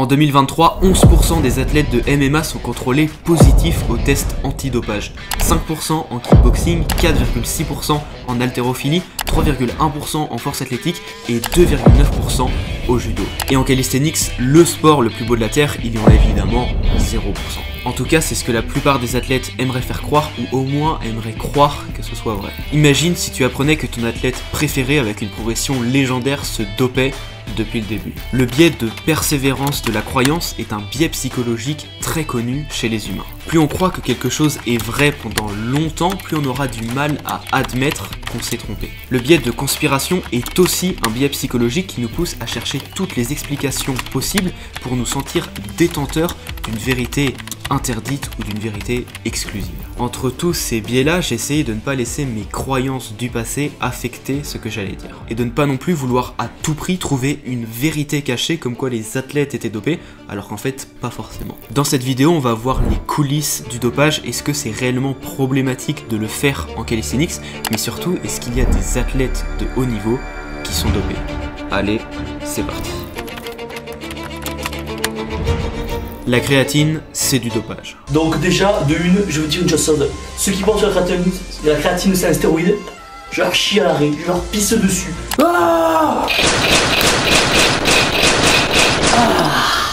En 2023, 11% des athlètes de MMA sont contrôlés positifs aux tests antidopage, 5% en kickboxing, 4,6% en haltérophilie, 3,1% en force athlétique et 2,9% au judo. Et en calisthenics, le sport le plus beau de la Terre, il y en a évidemment 0%. En tout cas, c'est ce que la plupart des athlètes aimeraient faire croire, ou au moins aimeraient croire que ce soit vrai. Imagine si tu apprenais que ton athlète préféré avec une progression légendaire se dopait depuis le début. Le biais de persévérance de la croyance est un biais psychologique très connu chez les humains. Plus on croit que quelque chose est vrai pendant longtemps, plus on aura du mal à admettre qu'on s'est trompé. Le biais de conspiration est aussi un biais psychologique qui nous pousse à chercher toutes les explications possibles pour nous sentir détenteurs d'une vérité interdite ou d'une vérité exclusive. Entre tous ces biais-là, j'ai essayé de ne pas laisser mes croyances du passé affecter ce que j'allais dire. Et de ne pas non plus vouloir à tout prix trouver une vérité cachée comme quoi les athlètes étaient dopés, alors qu'en fait, pas forcément. Dans cette vidéo, on va voir les coulisses du dopage, est-ce que c'est réellement problématique de le faire en calisthenics, mais surtout, est-ce qu'il y a des athlètes de haut niveau qui sont dopés? Allez, c'est parti. La créatine, c'est du dopage. Donc déjà, de une, je veux dire une chose, ceux qui pensent que la créatine c'est un stéroïde, je leur chie à l'arrêt, je leur pisse dessus. Ah,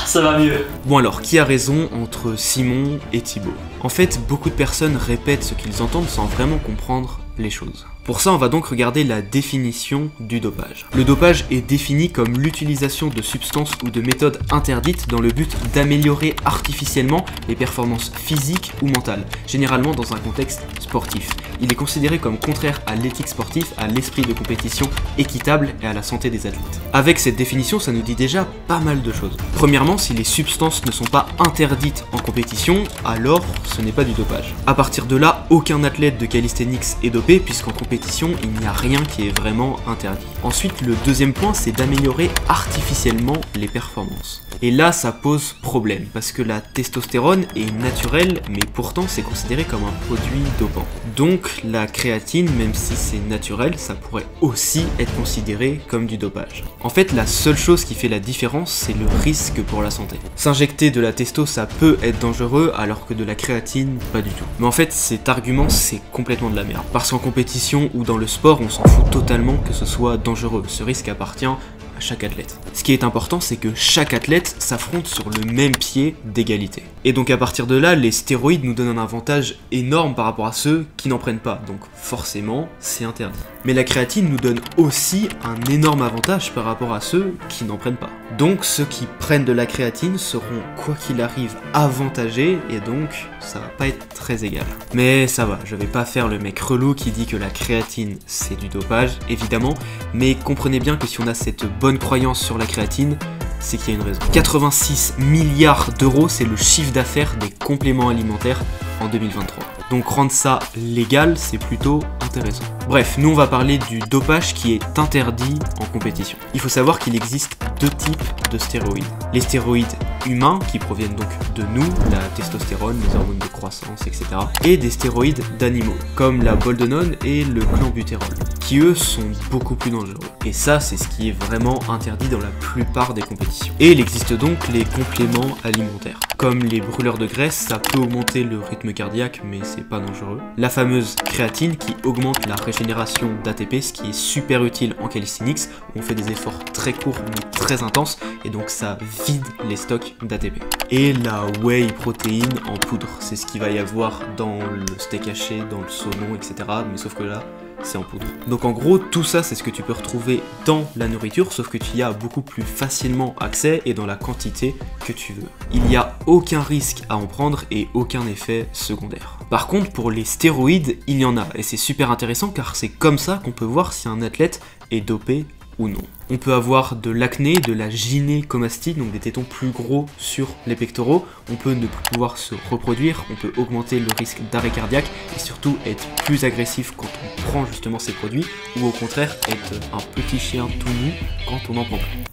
ça va mieux. Bon alors, qui a raison entre Simon et Thibaut? En fait, beaucoup de personnes répètent ce qu'ils entendent sans vraiment comprendre les choses. Pour ça, on va donc regarder la définition du dopage. Le dopage est défini comme l'utilisation de substances ou de méthodes interdites dans le but d'améliorer artificiellement les performances physiques ou mentales, généralement dans un contexte sportif. Il est considéré comme contraire à l'éthique sportive, à l'esprit de compétition équitable et à la santé des athlètes. Avec cette définition, ça nous dit déjà pas mal de choses. Premièrement, si les substances ne sont pas interdites en compétition, alors ce n'est pas du dopage. À partir de là, aucun athlète de calisthenics est dopé, puisqu'en compétition, il n'y a rien qui est vraiment interdit. Ensuite, le deuxième point, c'est d'améliorer artificiellement les performances. Et là, ça pose problème, parce que la testostérone est naturelle, mais pourtant c'est considéré comme un produit dopant. Donc la créatine, même si c'est naturel, ça pourrait aussi être considéré comme du dopage. En fait, la seule chose qui fait la différence, c'est le risque pour la santé. S'injecter de la testo, ça peut être dangereux, alors que de la créatine, pas du tout. Mais en fait, cet argument, c'est complètement de la merde. Parce qu'en compétition ou dans le sport, on s'en fout totalement que ce soit dangereux. Ce risque appartient à chaque athlète. Ce qui est important, c'est que chaque athlète s'affronte sur le même pied d'égalité. Et donc à partir de là, les stéroïdes nous donnent un avantage énorme par rapport à ceux qui n'en prennent pas. Donc forcément, c'est interdit. Mais la créatine nous donne aussi un énorme avantage par rapport à ceux qui n'en prennent pas. Donc ceux qui prennent de la créatine seront, quoi qu'il arrive, avantagés, et donc ça va pas être très égal. Mais ça va, je vais pas faire le mec relou qui dit que la créatine c'est du dopage, évidemment, mais comprenez bien que si on a cette bonne croyance sur la créatine, c'est qu'il y a une raison. 86 milliards d'euros, c'est le chiffre d'affaires des compléments alimentaires en 2023. Donc rendre ça légal, c'est plutôt intéressant. Bref, nous on va parler du dopage qui est interdit en compétition. Il faut savoir qu'il existe deux types de stéroïdes. Les stéroïdes humains, qui proviennent donc de nous, la testostérone, les hormones de croissance, etc. Et des stéroïdes d'animaux, comme la boldenone et le clenbutérol, qui eux sont beaucoup plus dangereux. Et ça, c'est ce qui est vraiment interdit dans la plupart des compétitions. Et il existe donc les compléments alimentaires. Comme les brûleurs de graisse, ça peut augmenter le rythme cardiaque, mais c'est pas dangereux. La fameuse créatine qui augmente la régénération d'ATP, ce qui est super utile en calisthenics, où on fait des efforts très courts mais très intenses, et donc ça vide les stocks d'ATP. Et la whey protéine en poudre, c'est ce qu'il va y avoir dans le steak haché, dans le saumon, etc. Mais sauf que là, c'est en poudre. Donc en gros, tout ça, c'est ce que tu peux retrouver dans la nourriture, sauf que tu y as beaucoup plus facilement accès et dans la quantité que tu veux. Il n'y a aucun risque à en prendre et aucun effet secondaire. Par contre, pour les stéroïdes, il y en a, et c'est super intéressant car c'est comme ça qu'on peut voir si un athlète est dopé ou non. On peut avoir de l'acné, de la gynécomastie, donc des tétons plus gros sur les pectoraux, on peut ne plus pouvoir se reproduire, on peut augmenter le risque d'arrêt cardiaque et surtout être plus agressif quand on prend justement ces produits, ou au contraire être un petit chien tout nu quand on n'en prend plus.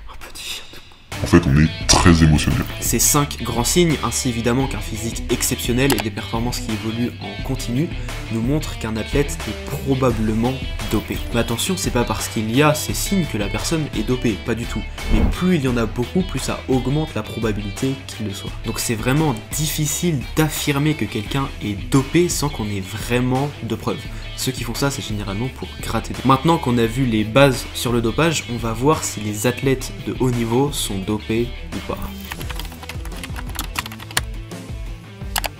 Un petit chien tout nu. En fait, on est très émotionnel. Ces 5 grands signes, ainsi évidemment qu'un physique exceptionnel et des performances qui évoluent en continu, nous montrent qu'un athlète est probablement dopé. Mais attention, c'est pas parce qu'il y a ces signes que la personne est dopée, pas du tout. Mais plus il y en a beaucoup, plus ça augmente la probabilité qu'il le soit. Donc c'est vraiment difficile d'affirmer que quelqu'un est dopé sans qu'on ait vraiment de preuves. Ceux qui font ça, c'est généralement pour gratter. Maintenant qu'on a vu les bases sur le dopage, on va voir si les athlètes de haut niveau sont dopés ou pas.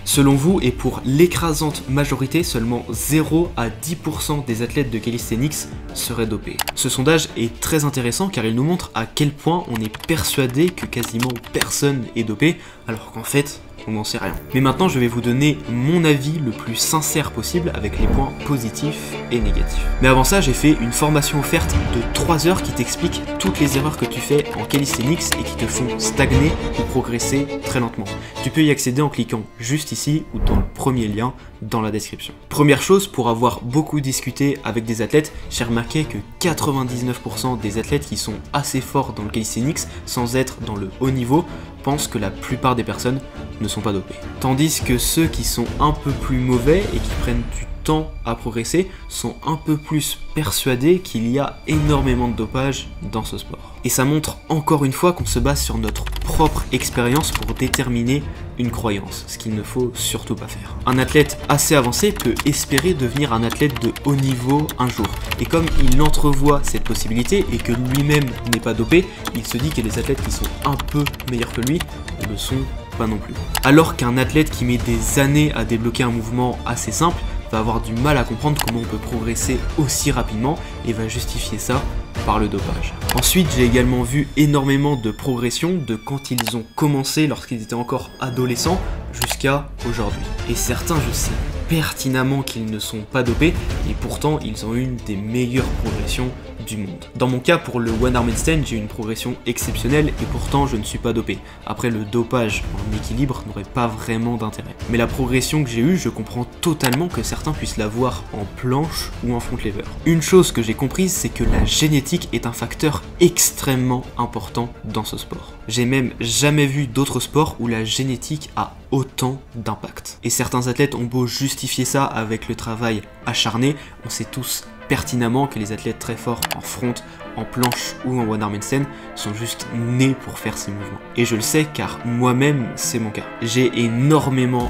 Selon vous, et pour l'écrasante majorité, seulement 0 à 10% des athlètes de calisthenics seraient dopés. Ce sondage est très intéressant car il nous montre à quel point on est persuadé que quasiment personne est dopé, alors qu'en fait, on n'en sait rien. Mais maintenant, je vais vous donner mon avis le plus sincère possible avec les points positifs et négatifs. Mais avant ça, j'ai fait une formation offerte de 3 heures qui t'explique toutes les erreurs que tu fais en calisthenics et qui te font stagner ou progresser très lentement. Tu peux y accéder en cliquant juste ici ou dans le premier lien dans la description. Première chose, pour avoir beaucoup discuté avec des athlètes, j'ai remarqué que 99% des athlètes qui sont assez forts dans le calisthenics sans être dans le haut niveau pensent que la plupart des personnes ne sont pas dopées. Tandis que ceux qui sont un peu plus mauvais et qui prennent du temps à progresser sont un peu plus persuadés qu'il y a énormément de dopage dans ce sport. Et ça montre encore une fois qu'on se base sur notre propre expérience pour déterminer une croyance, ce qu'il ne faut surtout pas faire. Un athlète assez avancé peut espérer devenir un athlète de haut niveau un jour, et comme il entrevoit cette possibilité et que lui-même n'est pas dopé, il se dit que les athlètes qui sont un peu meilleurs que lui ne le sont pas non plus. Alors qu'un athlète qui met des années à débloquer un mouvement assez simple va avoir du mal à comprendre comment on peut progresser aussi rapidement et va justifier ça par le dopage. Ensuite, j'ai également vu énormément de progression de quand ils ont commencé lorsqu'ils étaient encore adolescents jusqu'à aujourd'hui. Et certains, je sais pertinemment qu'ils ne sont pas dopés et pourtant ils ont une des meilleures progressions du monde. Dans mon cas, pour le One Arm Handstand, j'ai une progression exceptionnelle et pourtant je ne suis pas dopé. Après, le dopage en équilibre n'aurait pas vraiment d'intérêt. Mais la progression que j'ai eue, je comprends totalement que certains puissent l'avoir en planche ou en front lever. Une chose que j'ai comprise, c'est que la génétique est un facteur extrêmement important dans ce sport. J'ai même jamais vu d'autres sports où la génétique a autant d'impact. Et certains athlètes ont beau justifier ça avec le travail acharné, on sait tous pertinemment que les athlètes très forts en front, en planche ou en One Arm Handstand sont juste nés pour faire ces mouvements. Et je le sais car moi-même c'est mon cas. J'ai énormément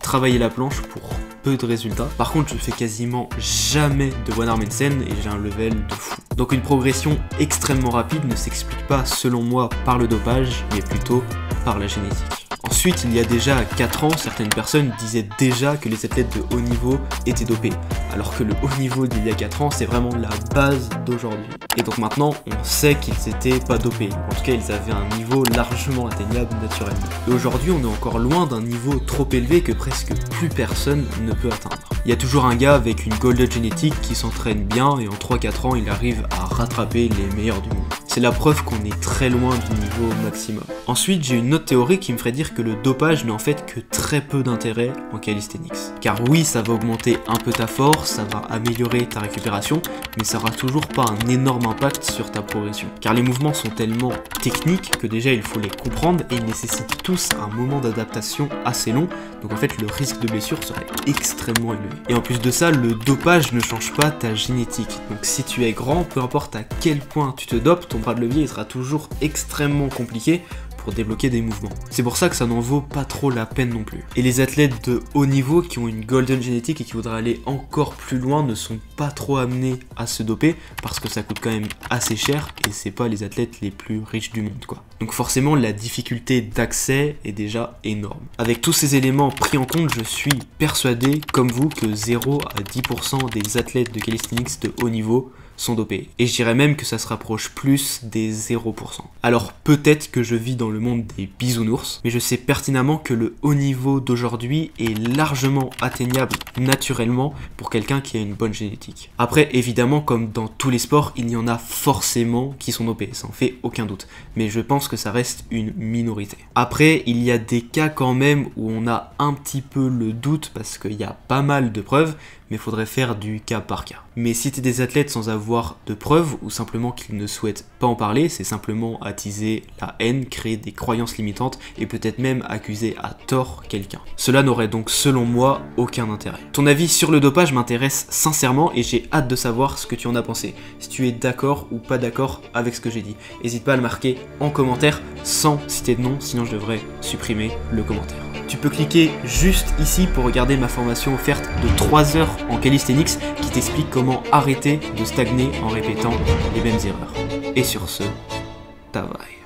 travaillé la planche pour peu de résultats. Par contre, je fais quasiment jamais de One Arm Handstand et j'ai un level de fou. Donc une progression extrêmement rapide ne s'explique pas selon moi par le dopage, mais plutôt par la génétique. Ensuite, il y a déjà 4 ans, certaines personnes disaient déjà que les athlètes de haut niveau étaient dopés, alors que le haut niveau d'il y a 4 ans, c'est vraiment la base d'aujourd'hui. Et donc maintenant, on sait qu'ils n'étaient pas dopés. En tout cas, ils avaient un niveau largement atteignable naturellement. Et aujourd'hui, on est encore loin d'un niveau trop élevé que presque plus personne ne peut atteindre. Il y a toujours un gars avec une golden génétique qui s'entraîne bien et en 3-4 ans, il arrive à rattraper les meilleurs du monde. C'est la preuve qu'on est très loin du niveau maximum. Ensuite, j'ai une autre théorie qui me ferait dire que le dopage n'a en fait que très peu d'intérêt en calisthenics. Car oui, ça va augmenter un peu ta force, ça va améliorer ta récupération, mais ça aura toujours pas un énorme impact sur ta progression. Car les mouvements sont tellement techniques que déjà il faut les comprendre et ils nécessitent tous un moment d'adaptation assez long, donc en fait le risque de blessure serait extrêmement élevé. Et en plus de ça, le dopage ne change pas ta génétique. Donc si tu es grand, peu importe à quel point tu te dopes, ton bras de levier il sera toujours extrêmement compliqué pour débloquer des mouvements. C'est pour ça que ça n'en vaut pas trop la peine non plus. Et les athlètes de haut niveau qui ont une golden génétique et qui voudraient aller encore plus loin ne sont pas trop amenés à se doper parce que ça coûte quand même assez cher et c'est pas les athlètes les plus riches du monde quoi. Donc forcément la difficulté d'accès est déjà énorme. Avec tous ces éléments pris en compte, je suis persuadé comme vous que 0 à 10% des athlètes de calisthenics de haut niveau sont dopés. Et je dirais même que ça se rapproche plus des 0%. Alors peut-être que je vis dans le monde des bisounours, mais je sais pertinemment que le haut niveau d'aujourd'hui est largement atteignable naturellement pour quelqu'un qui a une bonne génétique. Après, évidemment, comme dans tous les sports, il y en a forcément qui sont dopés, ça en fait aucun doute. Mais je pense que ça reste une minorité. Après, il y a des cas quand même où on a un petit peu le doute parce qu'il y a pas mal de preuves, mais il faudrait faire du cas par cas. Mais si t'es des athlètes sans avoir de preuves ou simplement qu'ils ne souhaitent pas en parler, c'est simplement attiser la haine, créer des croyances limitantes et peut-être même accuser à tort quelqu'un. Cela n'aurait donc selon moi aucun intérêt. Ton avis sur le dopage m'intéresse sincèrement et j'ai hâte de savoir ce que tu en as pensé. Si tu es d'accord ou pas d'accord avec ce que j'ai dit, n'hésite pas à le marquer en commentaire sans citer de nom, sinon je devrais supprimer le commentaire. Tu peux cliquer juste ici pour regarder ma formation offerte de 3 heures en calisthenics qui t'explique comment arrêter de stagner en répétant les mêmes erreurs. Et sur ce, ta vaille.